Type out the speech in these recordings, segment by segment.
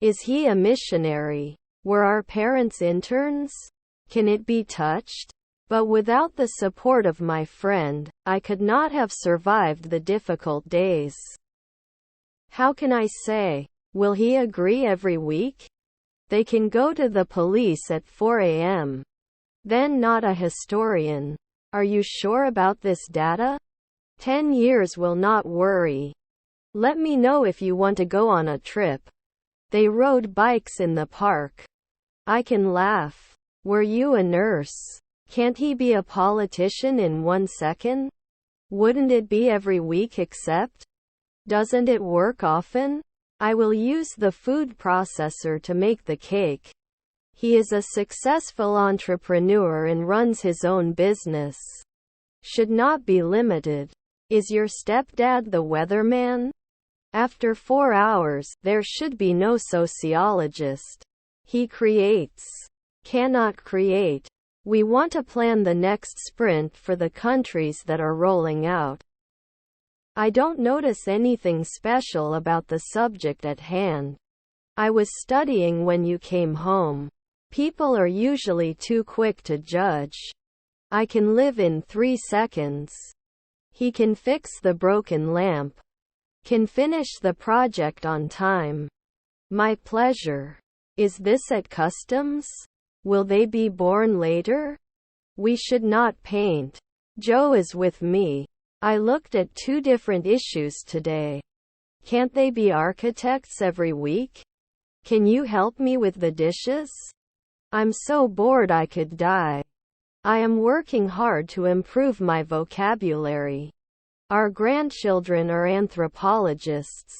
Is he a missionary? Were our parents interns? Can it be touched? But without the support of my friend, I could not have survived the difficult days. How can I say? Will he agree every week? They can go to the police at 4 a.m. Then not a historian. Are you sure about this data? 10 years will not worry. Let me know if you want to go on a trip. They rode bikes in the park. I can laugh. Were you a nurse? Can't he be a politician in 1 second? Wouldn't it be every week except? Doesn't it work often? I will use the food processor to make the cake. He is a successful entrepreneur and runs his own business. Should not be limited. Is your stepdad the weatherman? After 4 hours, there should be no sociologist. He creates. Cannot create. We want to plan the next sprint for the countries that are rolling out. I don't notice anything special about the subject at hand. I was studying when you came home. People are usually too quick to judge. I can live in 3 seconds. He can fix the broken lamp. Can finish the project on time. My pleasure. Is this at customs? Will they be born later? We should not paint. Joe is with me. I looked at 2 different issues today. Can't they be architects every week? Can you help me with the dishes? I'm so bored I could die. I am working hard to improve my vocabulary. Our grandchildren are anthropologists.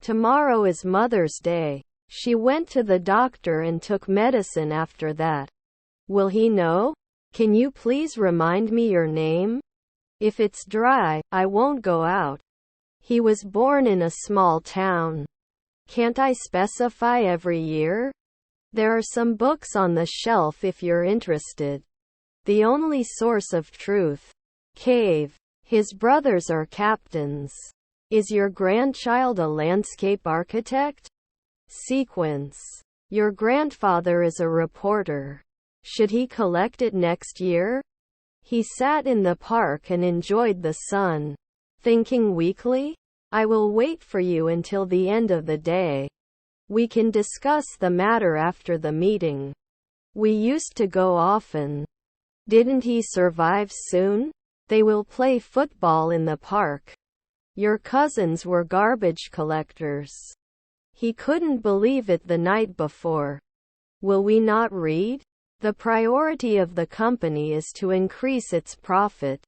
Tomorrow is Mother's Day. She went to the doctor and took medicine after that. Will he know? Can you please remind me your name? If it's dry, I won't go out. He was born in a small town. Can't I specify every year? There are some books on the shelf if you're interested. The only source of truth. Cave. His brothers are captains. Is your grandchild a landscape architect? Sequence. Your grandfather is a reporter. Should he collect it next year? He sat in the park and enjoyed the sun. Thinking weekly? I will wait for you until the end of the day. We can discuss the matter after the meeting. We used to go often. Didn't he survive soon? They will play football in the park. Your cousins were garbage collectors. He couldn't believe it the night before. Will we not read? The priority of the company is to increase its profit.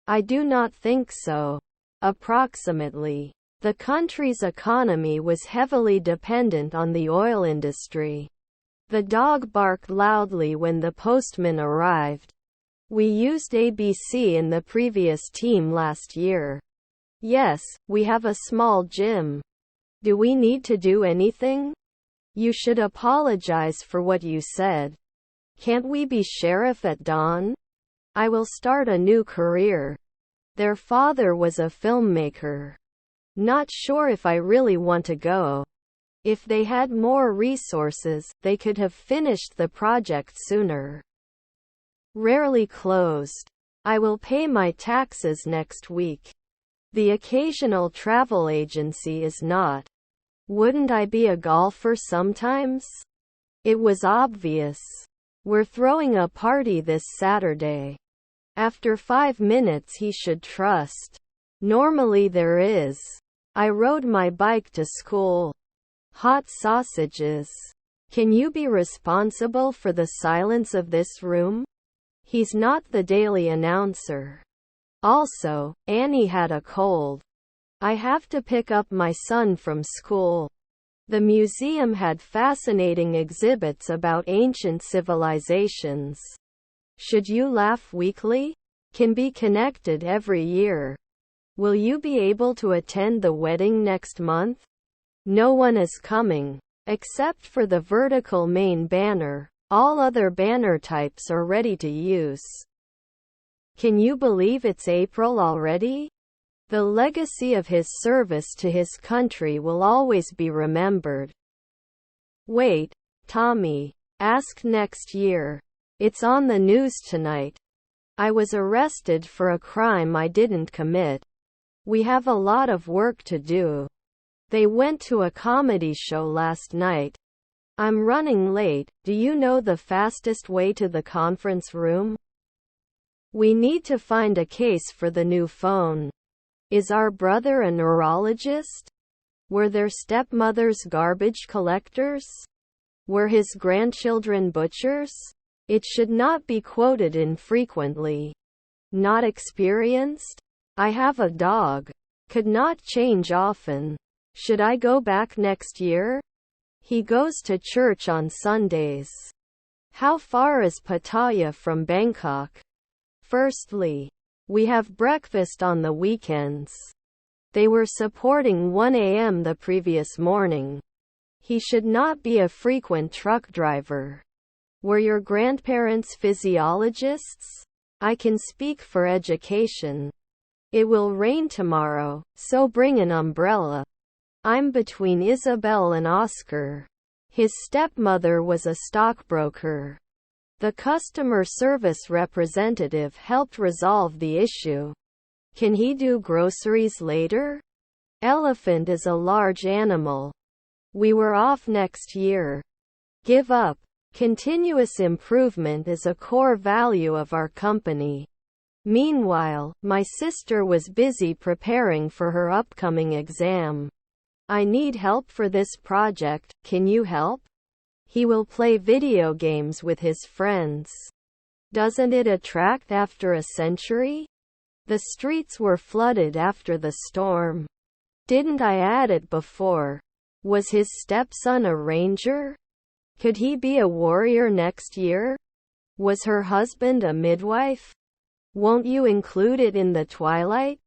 I do not think so. Approximately. The country's economy was heavily dependent on the oil industry. The dog barked loudly when the postman arrived. We used ABC in the previous team last year. Yes, we have a small gym. Do we need to do anything? You should apologize for what you said. Can't we be sheriff at dawn? I will start a new career. Their father was a filmmaker. Not sure if I really want to go. If they had more resources, they could have finished the project sooner. Rarely closed. I will pay my taxes next week. The occasional travel agency is not. Wouldn't I be a golfer sometimes? It was obvious. We're throwing a party this Saturday. After 5 minutes he should trust. Normally there is. I rode my bike to school. Hot sausages. Can you be responsible for the silence of this room? He's not the daily announcer. Also, Annie had a cold. I have to pick up my son from school. The museum had fascinating exhibits about ancient civilizations. Should you laugh weekly? Can be connected every year. Will you be able to attend the wedding next month? No one is coming. Except for the vertical main banner. All other banner types are ready to use. Can you believe it's April already? The legacy of his service to his country will always be remembered. Wait, Tommy. Ask next year. It's on the news tonight. I was arrested for a crime I didn't commit. We have a lot of work to do. They went to a comedy show last night. I'm running late. Do you know the fastest way to the conference room? We need to find a case for the new phone. Is our brother a neurologist? Were their stepmothers garbage collectors? Were his grandchildren butchers? It should not be quoted infrequently. Not experienced? I have a dog. Could not change often. Should I go back next year? He goes to church on Sundays. How far is Pattaya from Bangkok? Firstly, we have breakfast on the weekends. They were supporting 1 a.m. the previous morning. He should not be a frequent truck driver. Were your grandparents physiologists? I can speak for education. It will rain tomorrow, so bring an umbrella. I'm between Isabel and Oscar. His stepmother was a stockbroker. The customer service representative helped resolve the issue. Can he do groceries later? Elephant is a large animal. We were off next year. Give up. Continuous improvement is a core value of our company. Meanwhile, my sister was busy preparing for her upcoming exam. I need help for this project, can you help? He will play video games with his friends. Doesn't it attract after a century? The streets were flooded after the storm. Didn't I add it before? Was his stepson a ranger? Could he be a warrior next year? Was her husband a midwife? Won't you include it in the twilight?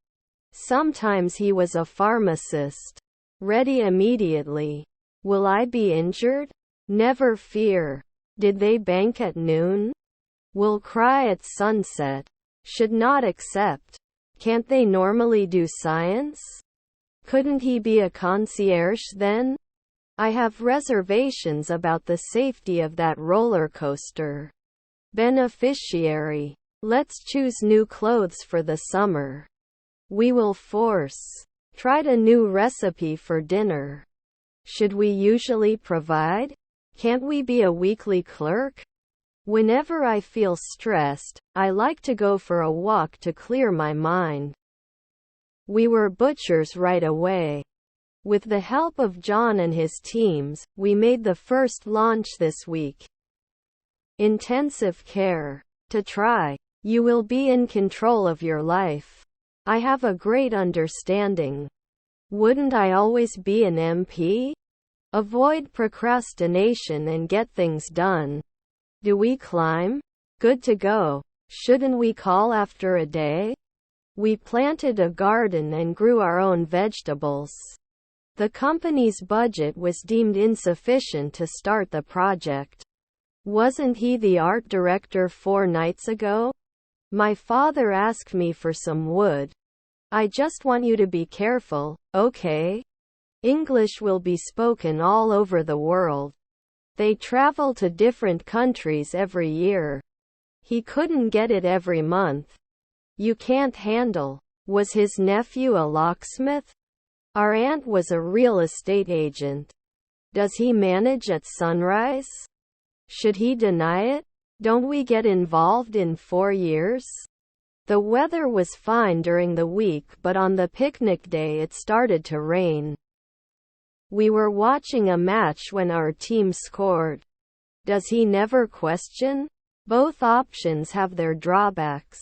Sometimes he was a pharmacist. Ready immediately. Will I be injured? Never fear. Did they bank at noon? Will cry at sunset. Should not accept. Can't they normally do science? Couldn't he be a concierge then? I have reservations about the safety of that roller coaster. Beneficiary. Let's choose new clothes for the summer. We will force. Tried a new recipe for dinner. Should we usually provide? Can't we be a weekly clerk? Whenever I feel stressed, I like to go for a walk to clear my mind. We were butchers right away. With the help of John and his teams, we made the first launch this week. Intensive care. To try. You will be in control of your life. I have a great understanding. Wouldn't I always be an MP? Avoid procrastination and get things done. Do we climb? Good to go. Shouldn't we call after a day? We planted a garden and grew our own vegetables. The company's budget was deemed insufficient to start the project. Wasn't he the art director 4 nights ago? My father asked me for some wood. I just want you to be careful, okay? English will be spoken all over the world. They travel to different countries every year. He couldn't get it every month. You can't handle. Was his nephew a locksmith? Our aunt was a real estate agent. Does he manage at sunrise? Should he deny it? Don't we get involved in 4 years? The weather was fine during the week, but on the picnic day it started to rain. We were watching a match when our team scored. Does he never question? Both options have their drawbacks.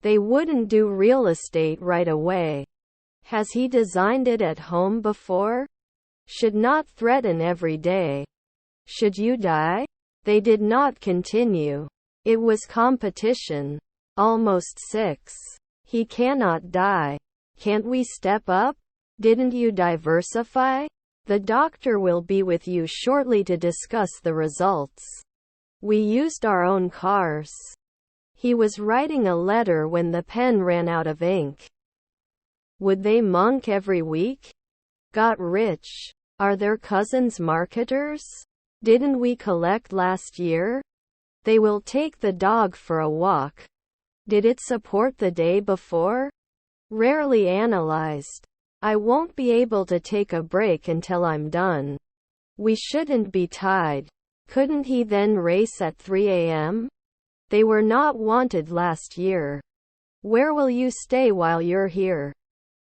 They wouldn't do real estate right away. Has he designed it at home before? Should not threaten every day. Should you die? They did not continue. It was competition. Almost 6. He cannot die. Can't we step up? Didn't you diversify? The doctor will be with you shortly to discuss the results. We used our own cars. He was writing a letter when the pen ran out of ink. Would they monk every week? Got rich. Are their cousins marketers? Didn't we collect last year? They will take the dog for a walk. Did it support the day before? Rarely analyzed. I won't be able to take a break until I'm done. We shouldn't be tied. Couldn't he then race at 3 a.m.? They were not wanted last year. Where will you stay while you're here?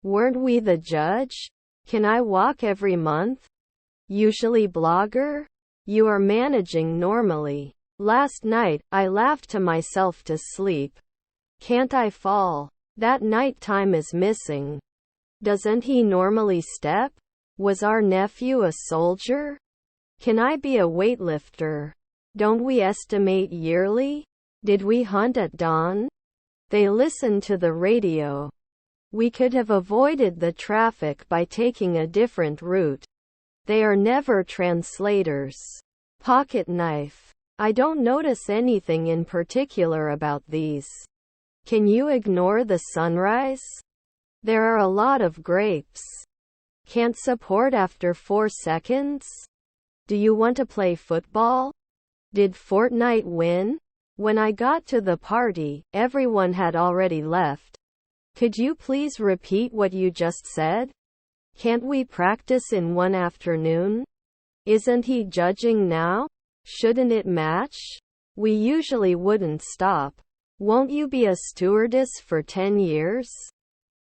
Weren't we the judge? Can I walk every month? Usually blogger? You are managing normally. Last night, I laughed to myself to sleep. Can't I fall? That night time is missing. Doesn't he normally step? Was our nephew a soldier? Can I be a weightlifter? Don't we estimate yearly? Did we hunt at dawn? They listened to the radio. We could have avoided the traffic by taking a different route. They are never translators. Pocket knife. I don't notice anything in particular about these. Can you ignore the sunrise? There are a lot of grapes. Can't support after 4 seconds? Do you want to play football? Did Fortnite win? When I got to the party, everyone had already left. Could you please repeat what you just said? Can't we practice in one afternoon? Isn't he judging now? Shouldn't it match? We usually wouldn't stop. Won't you be a stewardess for 10 years?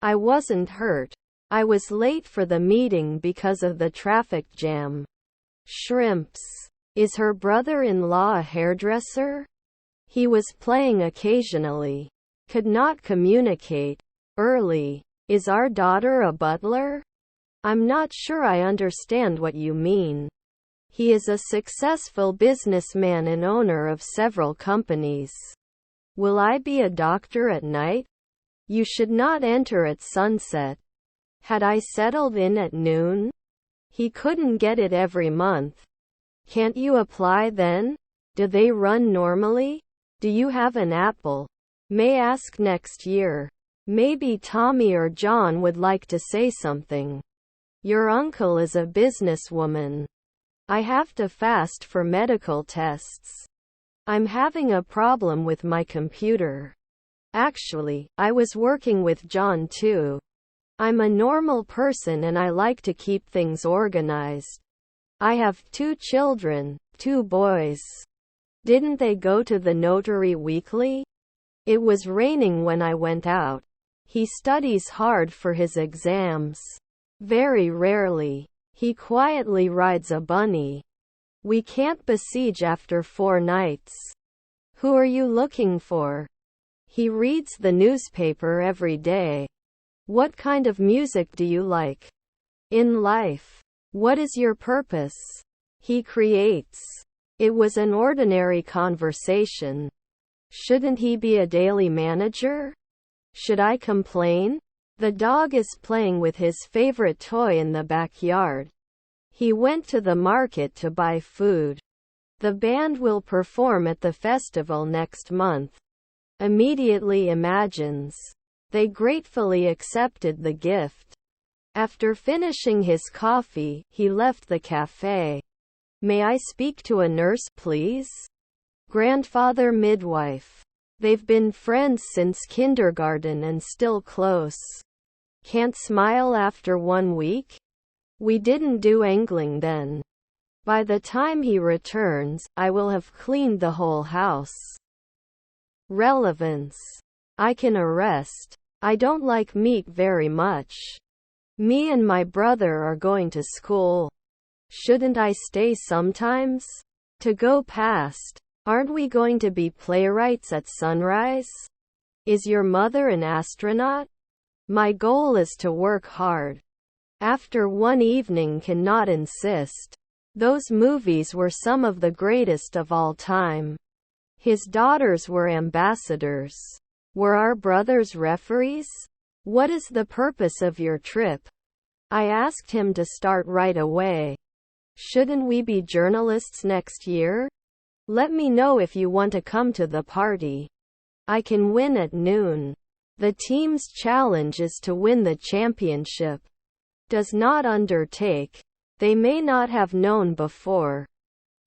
I wasn't hurt. I was late for the meeting because of the traffic jam. Shrimps. Is her brother-in-law a hairdresser? He was playing occasionally. Could not communicate. Early. Is our daughter a butler? I'm not sure I understand what you mean. He is a successful businessman and owner of several companies. Will I be a doctor at night? You should not enter at sunset. Had I settled in at noon? He couldn't get it every month. Can't you apply then? Do they run normally? Do you have an apple? May ask next year. Maybe Tommy or John would like to say something. Your uncle is a businesswoman. I have to fast for medical tests. I'm having a problem with my computer. Actually, I was working with John too. I'm a normal person and I like to keep things organized. I have 2 children, 2 boys. Didn't they go to the notary weekly? It was raining when I went out. He studies hard for his exams. Very rarely. He quietly rides a bunny. We can't besiege after 4 nights. Who are you looking for? He reads the newspaper every day. What kind of music do you like? In life. What is your purpose? He creates. It was an ordinary conversation. Shouldn't he be a daily manager? Should I complain? The dog is playing with his favorite toy in the backyard. He went to the market to buy food. The band will perform at the festival next month. Immediately imagines. They gratefully accepted the gift. After finishing his coffee, he left the cafe. May I speak to a nurse, please? Grandfather midwife. They've been friends since kindergarten and still close. Can't smile after 1 week? We didn't do angling then. By the time he returns, I will have cleaned the whole house. Relevance. I can arrest. I don't like meat very much. Me and my brother are going to school. Shouldn't I stay sometimes? To go past. Aren't we going to be playwrights at sunrise? Is your mother an astronaut? My goal is to work hard. After one evening cannot insist. Those movies were some of the greatest of all time. His daughters were ambassadors. Were our brothers referees? What is the purpose of your trip? I asked him to start right away. Shouldn't we be journalists next year? Let me know if you want to come to the party. I can win at noon. The team's challenge is to win the championship. Does not undertake. They may not have known before.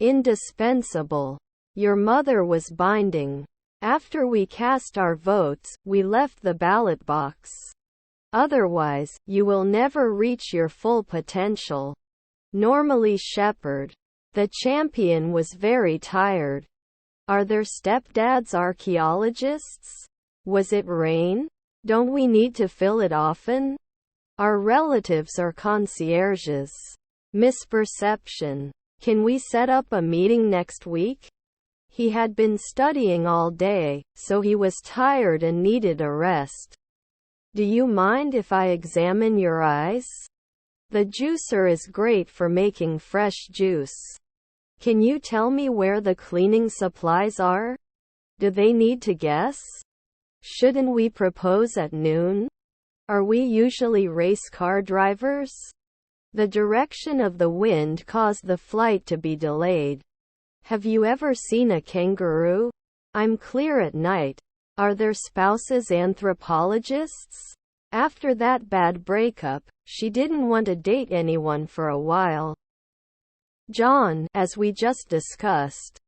Indispensable. Your mother was binding. After we cast our votes, we left the ballot box. Otherwise, you will never reach your full potential. Normally shepherd. The champion was very tired. Are their stepdads archaeologists? Was it rain? Don't we need to fill it often? Our relatives are concierges. Misperception. Can we set up a meeting next week? He had been studying all day, so he was tired and needed a rest. Do you mind if I examine your eyes? The juicer is great for making fresh juice. Can you tell me where the cleaning supplies are? Do they need to guess? Shouldn't we propose at noon? Are we usually race car drivers? The direction of the wind caused the flight to be delayed. Have you ever seen a kangaroo? I'm clear at night. Are their spouses anthropologists? After that bad breakup, she didn't want to date anyone for a while. John, as we just discussed.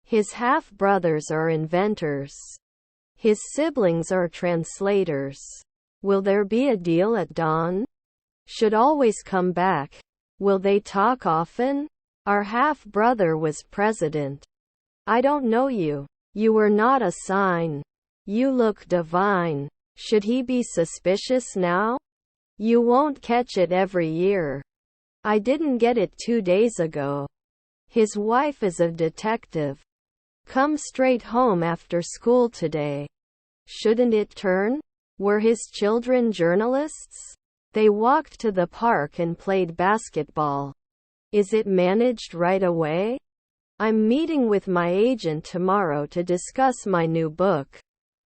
His half-brothers are inventors. His siblings are translators. Will there be a deal at dawn? Should always come back. Will they talk often? Our half-brother was president. I don't know you. You were not a sign. You look divine. Should he be suspicious now? You won't catch it every year. I didn't get it 2 days ago. His wife is a detective. Come straight home after school today. Shouldn't it turn? Were his children journalists? They walked to the park and played basketball. Is it managed right away? I'm meeting with my agent tomorrow to discuss my new book.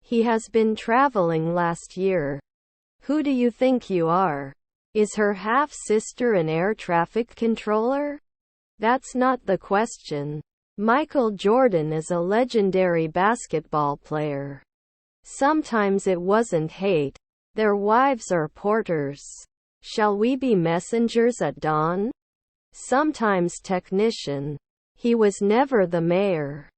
He has been traveling last year. Who do you think you are? Is her half-sister an air traffic controller? That's not the question. Michael Jordan is a legendary basketball player. Sometimes it wasn't hate. Their wives are porters. Shall we be messengers at dawn? Sometimes technician. He was never the mayor.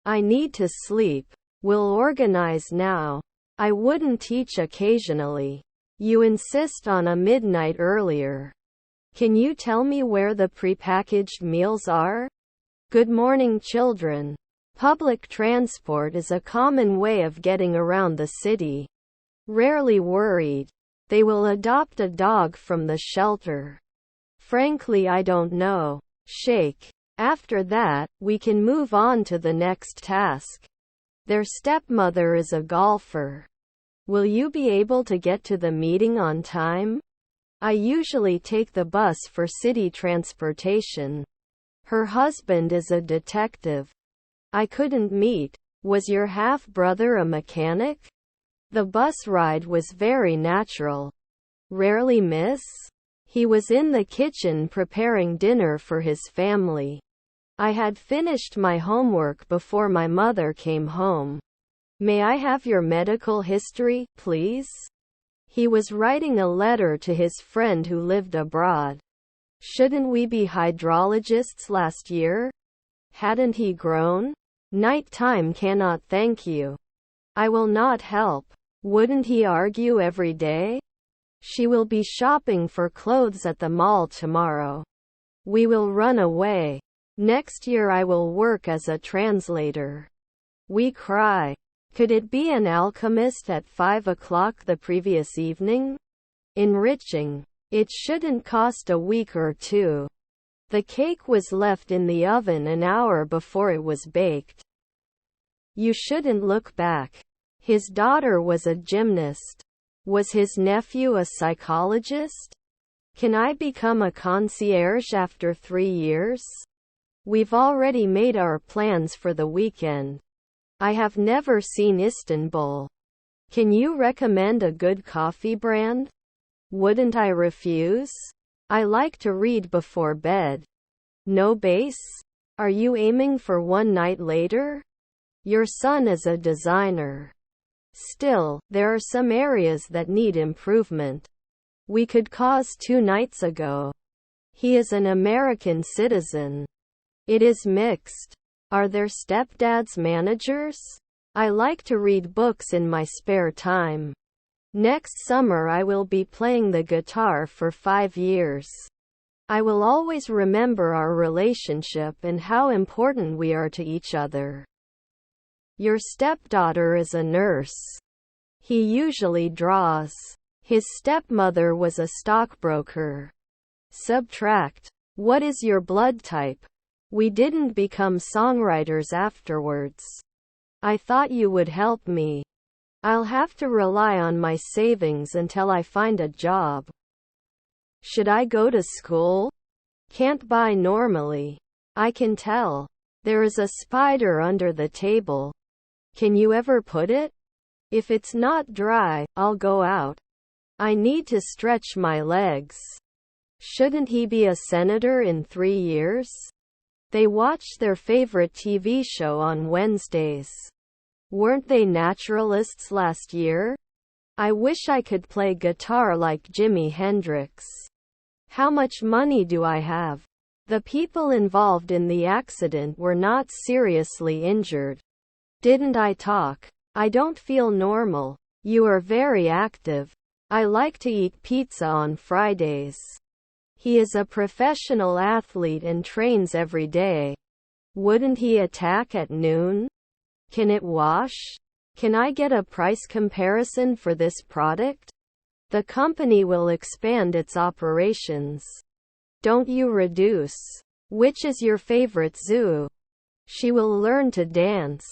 I need to sleep. We'll organize now. I wouldn't teach occasionally. You insist on a midnight earlier. Can you tell me where the prepackaged meals are? Good morning, children. Public transport is a common way of getting around the city. Rarely worried. They will adopt a dog from the shelter. Frankly, I don't know. Shake. After that, we can move on to the next task. Their stepmother is a golfer. Will you be able to get to the meeting on time? I usually take the bus for city transportation. Her husband is a detective. I couldn't meet. Was your half-brother a mechanic? The bus ride was very natural. Rarely miss? He was in the kitchen preparing dinner for his family. I had finished my homework before my mother came home. May I have your medical history, please? He was writing a letter to his friend who lived abroad. Shouldn't we be hydrologists last year? Hadn't he grown? Nighttime cannot thank you. I will not help. Wouldn't he argue every day? She will be shopping for clothes at the mall tomorrow. We will run away. Next year I will work as a translator. We cry. Could it be an alchemist at 5 o'clock the previous evening? Enriching. It shouldn't cost a week or two. The cake was left in the oven an hour before it was baked. You shouldn't look back. His daughter was a gymnast. Was his nephew a psychologist? Can I become a concierge after 3 years? We've already made our plans for the weekend. I have never seen Istanbul. Can you recommend a good coffee brand? Wouldn't I refuse? I like to read before bed. No base? Are you aiming for one night later? Your son is a designer. Still, there are some areas that need improvement. We could cause 2 nights ago. He is an American citizen. It is mixed. Are their stepdads managers? I like to read books in my spare time. Next summer I will be playing the guitar for 5 years. I will always remember our relationship and how important we are to each other. Your stepdaughter is a nurse. He usually draws. His stepmother was a stockbroker. Subtract. What is your blood type? We didn't become songwriters afterwards. I thought you would help me. I'll have to rely on my savings until I find a job. Should I go to school? Can't buy normally. I can tell. There is a spider under the table. Can you ever put it? If it's not dry, I'll go out. I need to stretch my legs. Shouldn't he be a senator in 3 years? They watched their favorite TV show on Wednesdays. Weren't they naturalists last year? I wish I could play guitar like Jimi Hendrix. How much money do I have? The people involved in the accident were not seriously injured. Didn't I talk? I don't feel normal. You are very active. I like to eat pizza on Fridays. He is a professional athlete and trains every day. Wouldn't he attack at noon? Can it wash? Can I get a price comparison for this product? The company will expand its operations. Don't you reduce? Which is your favorite zoo? She will learn to dance.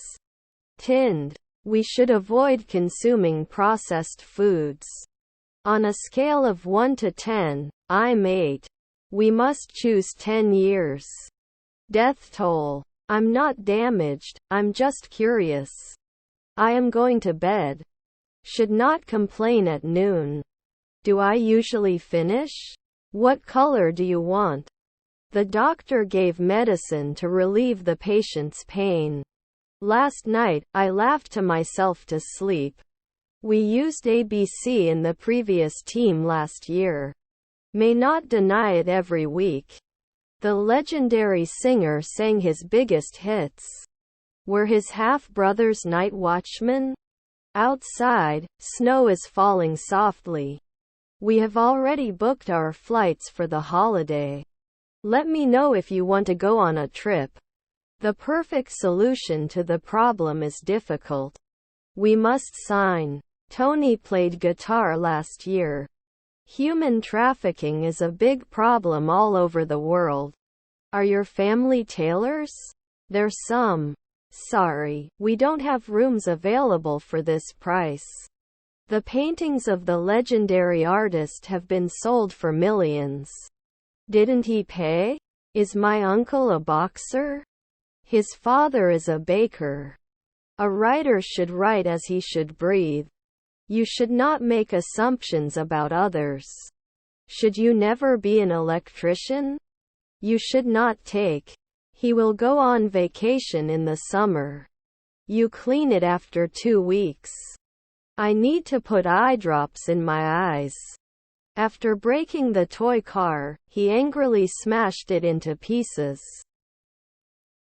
Tinned. We should avoid consuming processed foods. On a scale of 1 to 10, I'm 8. We must choose 10 years. Death toll. I'm not damaged, I'm just curious. I am going to bed. Should not complain at noon. Do I usually finish? What color do you want? The doctor gave medicine to relieve the patient's pain. Last night, I laughed to myself to sleep. We used ABC in the previous team last year. May not deny it every week. The legendary singer sang his biggest hits. Were his half-brothers night watchmen? Outside, snow is falling softly. We have already booked our flights for the holiday. Let me know if you want to go on a trip. The perfect solution to the problem is difficult. We must sign. Tony played guitar last year. Human trafficking is a big problem all over the world. Are your family tailors? There's some. Sorry, we don't have rooms available for this price. The paintings of the legendary artist have been sold for millions. Didn't he pay? Is my uncle a boxer? His father is a baker. A writer should write as he should breathe. You should not make assumptions about others. Should you never be an electrician? You should not take. He will go on vacation in the summer. You clean it after 2 weeks. I need to put eye drops in my eyes. After breaking the toy car, he angrily smashed it into pieces.